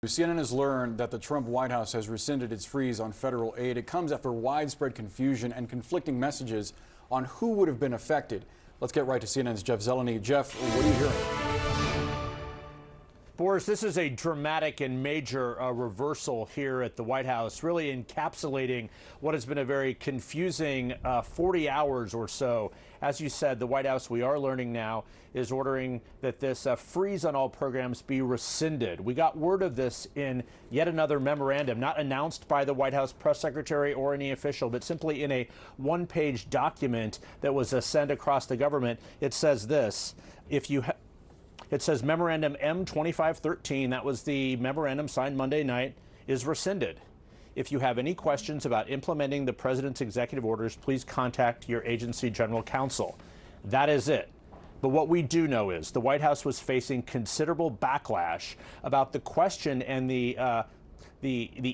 CNN has learned that the Trump White House has rescinded its freeze on federal aid. It comes after widespread confusion and conflicting messages on who would have been affected. Let's get right to CNN's Jeff Zeleny. Jeff, what are you hearing? Boris, this is a dramatic and major reversal here at the White House, really encapsulating what has been a very confusing 40 hours or so. As you said, the White House, we are learning now, is ordering that this freeze on all programs be rescinded. We got word of this in yet another memorandum, not announced by the White House press secretary or any official, but simply in a one-page document that was sent across the government. It says this: it says Memorandum M2513, that was the memorandum signed Monday night, is rescinded. If you have any questions about implementing the president's executive orders, please contact your agency general counsel. That is it. But what we do know is the White House was facing considerable backlash about the question and the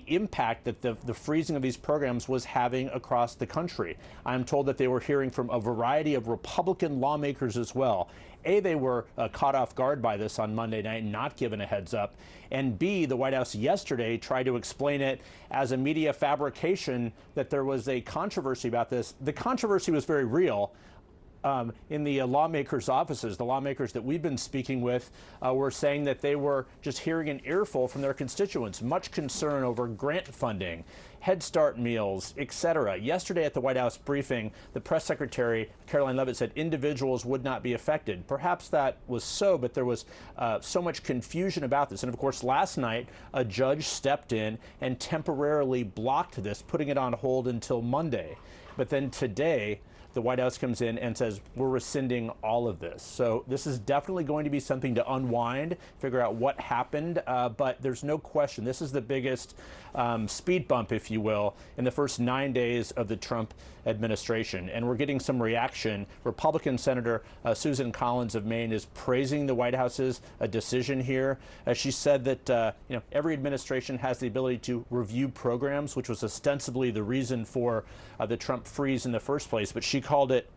impact that the freezing of these programs was having across the country. I'm told that they were hearing from a variety of Republican lawmakers as well. A, they were caught off guard by this on Monday night, not given a heads up. And B, the White House yesterday tried to explain it as a media fabrication, that there was a controversy about this. The controversy was very real. In the lawmakers' offices, the lawmakers that we've been speaking with were saying that they were just hearing an earful from their constituents, much concern over grant funding, Head Start meals, etc. Yesterday at the White House briefing, the press secretary, Caroline Leavitt, said individuals would not be affected. Perhaps that was so, but there was so much confusion about this. And of course, last night, a judge stepped in and temporarily blocked this, putting it on hold until Monday. But then today, the White House comes in and says, we're rescinding all of this. So this is definitely going to be something to unwind, figure out what happened. But there's no question, this is the biggest speed bump, if you will, in the first 9 days of the Trump administration. And we're getting some reaction. Republican Senator Susan Collins of Maine is praising the White House's decision here. She said that every administration has the ability to review programs, which was ostensibly the reason for the Trump freeze in the first place. But she called it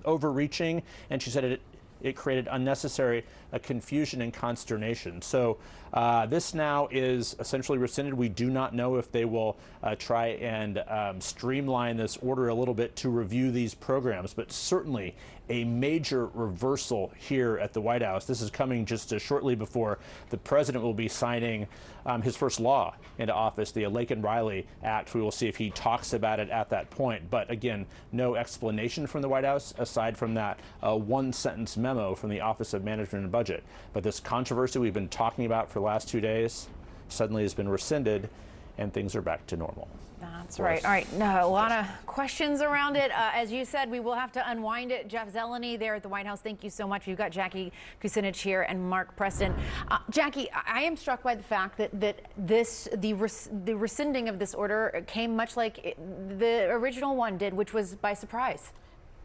overreaching, and she said it created unnecessary confusion and consternation. So this now is essentially rescinded. We do not know if they will try and streamline this order a little bit to review these programs, but certainly a major reversal here at the White House. This is coming just shortly before the president will be signing his first law into office, the Laken Riley Act. We will see if he talks about it at that point. But again, no explanation from the White House aside from that one-sentence memo from the Office of Management and Budget. But this controversy we've been talking about for the last 2 days suddenly has been rescinded, and things are back to normal. That's right. All right. No, a lot of questions around it. As you said, we will have to unwind it. Jeff Zeleny there at the White House, thank you so much. We've got Jackie Kucinich here and Mark Preston. Jackie, I am struck by the fact that the rescinding of this order came much like the original one did, which was by surprise.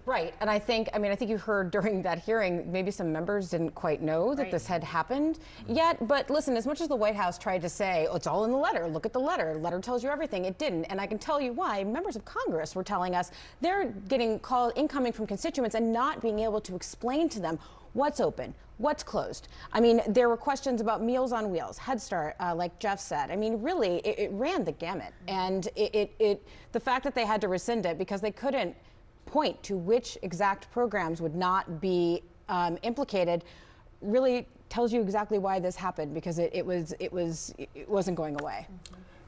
Right. And I think you heard during that hearing, maybe some members didn't quite know that this had happened yet. But listen, as much as the White House tried to say, oh, it's all in the letter, look at the letter. The letter tells you everything. It didn't. And I can tell you why. Members of Congress were telling us they're getting calls incoming from constituents and not being able to explain to them what's open, what's closed. I mean, there were questions about Meals on Wheels, Head Start, like Jeff said. I mean, really, it ran the gamut. And the fact that they had to rescind it because they couldn't point to which exact programs would not be implicated really tells you exactly why this happened, because it wasn't going away.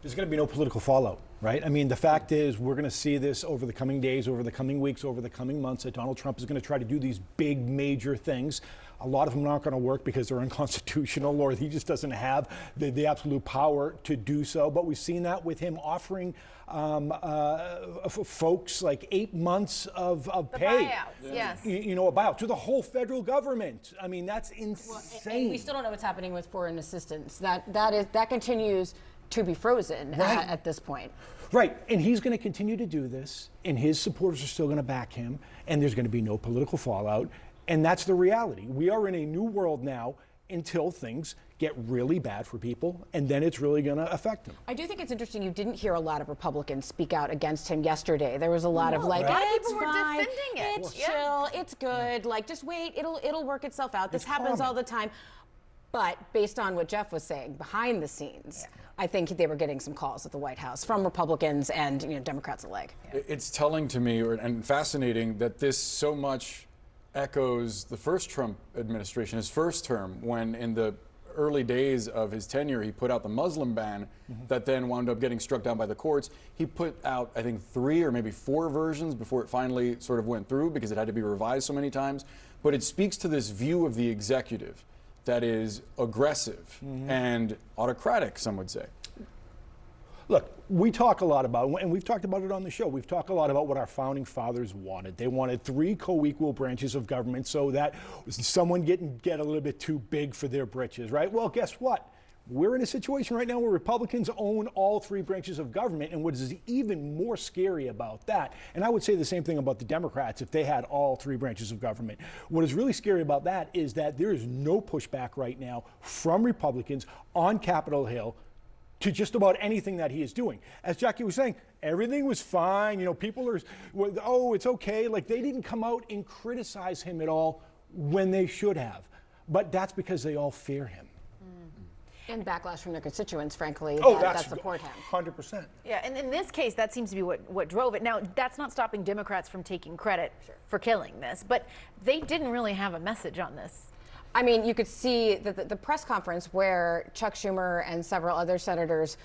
There's going to be no political fallout, right? I mean, the fact is we're going to see this over the coming days, over the coming weeks, over the coming months, that Donald Trump is going to try to do these big major things. A lot of them aren't going to work because they're unconstitutional, or he just doesn't have the absolute power to do so. But we've seen that with him offering folks like 8 months of pay. Buyouts, yes. A buyout to the whole federal government. I mean, that's insane. And we still don't know what's happening with foreign assistance. That continues to be frozen at this point. Right, and he's going to continue to do this, and his supporters are still going to back him, and there's going to be no political fallout, and that's the reality. We are in a new world now until things get really bad for people, and then it's really going to affect them. I do think it's interesting you didn't hear a lot of Republicans speak out against him yesterday. There was a lot of like, people were fine, defending it. It's chill, it's good, like just wait, it'll work itself out. This happens all the time. But based on what Jeff was saying, behind the scenes, I think they were getting some calls at the White House from Republicans and Democrats alike. It's telling to me, and fascinating, that this so much echoes the first Trump administration, his first term, when in the early days of his tenure, he put out the Muslim ban that then wound up getting struck down by the courts. He put out, I think, 3 or maybe 4 versions before it finally sort of went through because it had to be revised so many times. But it speaks to this view of the executive that is aggressive and autocratic, some would say. Look, we talk a lot about, and we've talked about it on the show, we've talked a lot about what our founding fathers wanted. They wanted 3 co-equal branches of government so that someone get a little bit too big for their britches, right? Well, guess what? We're in a situation right now where Republicans own all 3 branches of government, and what is even more scary about that, and I would say the same thing about the Democrats if they had all 3 branches of government. What is really scary about that is that there is no pushback right now from Republicans on Capitol Hill to just about anything that he is doing. As Jackie was saying, everything was fine. People are, oh, it's okay. Like, they didn't come out and criticize him at all when they should have. But that's because they all fear him. And backlash from their constituents, frankly, that support him. 100%. Yeah, and in this case, that seems to be what drove it. Now, that's not stopping Democrats from taking credit for killing this, but they didn't really have a message on this. I mean, you could see the press conference where Chuck Schumer and several other senators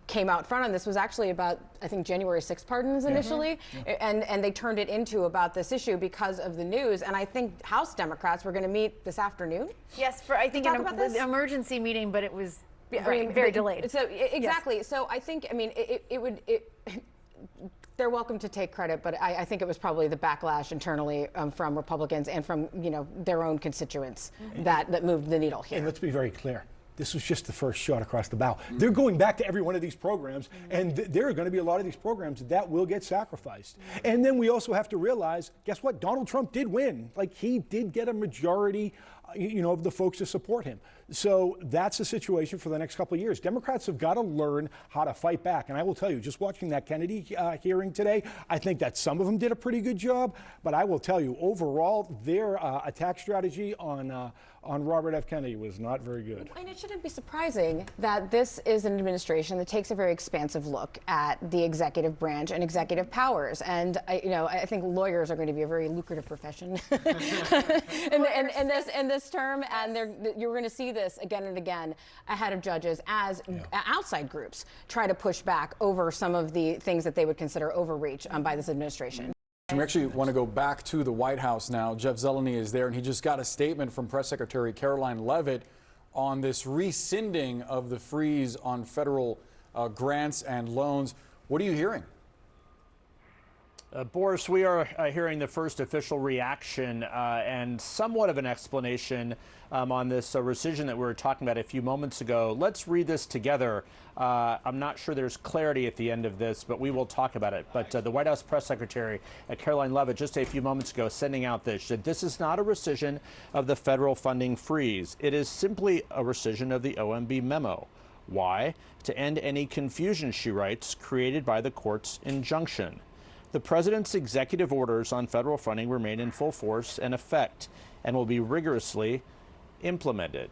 came out front on this was actually about, I think, January 6th pardons initially, and they turned it into about this issue because of the news. And I think House Democrats were going to meet this afternoon. Yes, for I think an emergency meeting, but it was very delayed. So exactly. Yes. So I think, I mean, they're welcome to take credit, but I think it was probably the backlash internally from Republicans and from their own constituents that moved the needle here. And let's be very clear. This was just the first shot across the bow. They're going back to every one of these programs, and there are going to be a lot of these programs that will get sacrificed. And then we also have to realize, guess what? Donald Trump did win. Like, he did get a majority, of the folks to support him. So that's the situation for the next couple of years. Democrats have got to learn how to fight back. And I will tell you, just watching that Kennedy hearing today, I think that some of them did a pretty good job. But I will tell you, overall, their attack strategy on Robert F. Kennedy was not very good. And it shouldn't be surprising that this is an administration that takes a very expansive look at the executive branch and executive powers. And I think lawyers are going to be a very lucrative profession in this term, and you're going to see this again and again ahead of judges as outside groups try to push back over some of the things that they would consider overreach by this administration. We actually want to go back to the White House now. Jeff Zeleny is there, and he just got a statement from Press Secretary Caroline Leavitt on this rescinding of the freeze on federal grants and loans. What are you hearing? Boris, we are hearing the first official reaction and somewhat of an explanation on this rescission that we were talking about a few moments ago. Let's read this together. I'm not sure there's clarity at the end of this, but we will talk about it. But the White House press secretary, Caroline Leavitt, just a few moments ago, sending out this, said this is not a rescission of the federal funding freeze. It is simply a rescission of the OMB memo. Why? To end any confusion, she writes, created by the court's injunction. The president's executive orders on federal funding remain in full force and effect and will be rigorously implemented.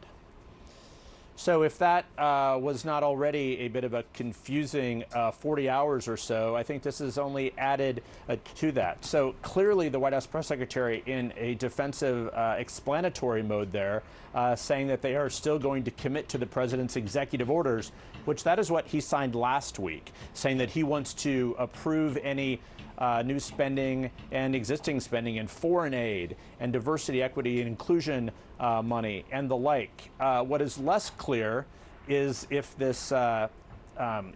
So if that was not already a bit of a confusing 40 hours or so, I think this has only added to that. So clearly the White House press secretary in a defensive explanatory mode there, saying that they are still going to commit to the president's executive orders, which that is what he signed last week, saying that he wants to approve any new spending and existing spending in foreign aid and diversity, equity, and inclusion money and the like. What is less clear is if this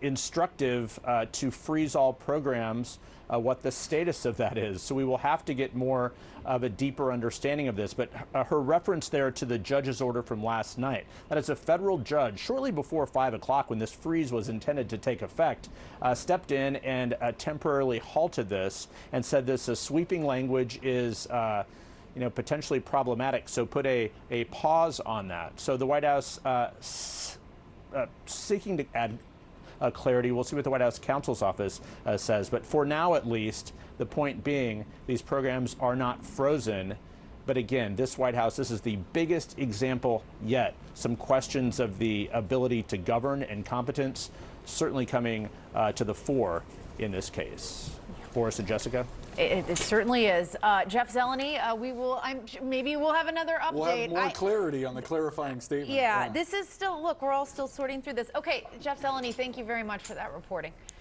instructive to freeze all programs, what the status of that is. So we will have to get more of a deeper understanding of this. But her reference there to the judge's order from last night, that is a federal judge shortly before 5 o'clock when this freeze was intended to take effect, stepped in and temporarily halted this and said this sweeping language is potentially problematic. So put a pause on that. So the White House seeking to add clarity. We'll see what the White House counsel's office says. But for now, at least, the point being, these programs are not frozen. But again, this White House, this is the biggest example yet. Some questions of the ability to govern and competence certainly coming to the fore in this case. Boris and Jessica? It certainly is. Jeff Zeleny, maybe we'll have another update. We'll have more clarity on the clarifying statement. Yeah, this is still, look, we're all still sorting through this. Okay, Jeff Zeleny, thank you very much for that reporting.